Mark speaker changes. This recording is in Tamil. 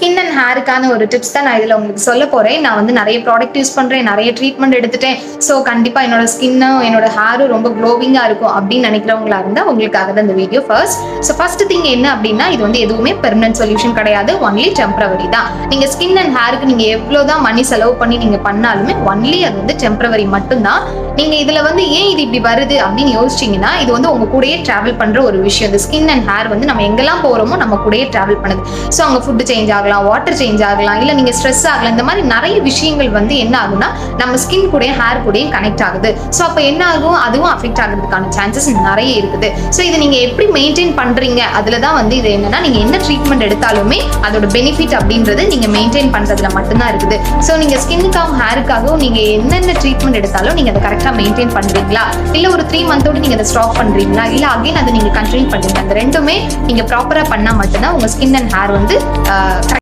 Speaker 1: ஸ்கின் அண்ட் ஹேருக்கான ஒரு டிப்ஸ் தான் நான் இதில் உங்களுக்கு சொல்ல போகிறேன். நான் வந்து நிறைய ப்ராடக்ட் யூஸ் பண்ணுறேன், நிறைய ட்ரீட்மெண்ட் எடுத்துட்டேன். ஸோ கண்டிப்பாக என்னோட ஸ்கின்னும் என்னோட ஹேரும் ரொம்ப க்ளோவிங்காக இருக்கும் அப்படின்னு நினைக்கிறவங்களா இருந்தால் உங்களுக்காக தான் இந்த வீடியோ. ஃபர்ஸ்ட் திங் என்ன அப்படின்னா, இது வந்து எதுவுமே பெர்மனன்ட் சொல்யூஷன் கிடையாது, ஒன்லி டெம்பரவரி தான். நீங்கள் ஸ்கின் அண்ட் ஹேருக்கு நீங்கள் எவ்வளோ தான் மணி செலவு பண்ணி நீங்கள் பண்ணாலுமே ஒன்லி அது வந்து டெம்பரவரி மட்டும்தான். நீங்கள் இதில் வந்து ஏன் இது இப்படி வருது அப்படின்னு யோசிச்சிங்கன்னா, இது வந்து உங்கள் கூடயே ட்ராவல் பண்ணுற ஒரு விஷயம். இந்த ஸ்கின் அண்ட் ஹேர் வந்து நம்ம எங்கெல்லாம் போகிறோமோ நம்ம கூடயே ட்ராவல் பண்ணுது. ஸோ அங்கே ஃபுட்டு சேஞ்ச் ஆகலாம், வாட்டர் சேஞ்ச் ஆகலாம், இல்லை நீங்கள் ஸ்ட்ரெஸ் ஆகலாம். இந்த மாதிரி நிறைய விஷயங்கள் வந்து என்ன ஆகும்னா நம்ம ஸ்கின் கூட ஹேர் கூடயும் கனெக்ட் ஆகுது. ஸோ அப்போ என்ன ஆகும், அதுவும் அஃபெக்ட் ஆகிறதுக்கான சான்சஸ் நிறைய இருக்குது. ஸோ இது நீங்கள் எப்படி மெயின்டைன் பண்ணுறீங்க, அதில் தான் வந்து இது என்னன்னா, நீங்கள் என்ன ட்ரீட்மெண்ட் எடுத்தாலுமே அதோட பெனிஃபிட் அப்படின்றது நீங்கள் மெயின்டைன் பண்ணுறதுல மட்டும்தான் இருக்குது. ஸோ நீங்கள் ஸ்கின்னுக்காகவும் ஹேருக்காகவும் நீங்கள் என்னென்ன ட்ரீட்மெண்ட் எடுத்தாலும் நீங்கள் அதை கரெக்டாக மெயின்டைன் பண்ணுறீங்களா, இல்லை ஒரு 3 மந்தோடு நீங்கள் அதை ஸ்டாப் பண்ணுறீங்களா, இல்லை அகைன் அதை நீங்கள் கண்டினியூ பண்ணுறீங்க, அந்த ரெண்டுமே நீங்கள் ப்ராப்பராக பண்ணால் மட்டும்தான் உங்கள் ஸ்கின் அண்ட் ஹேர் வந்து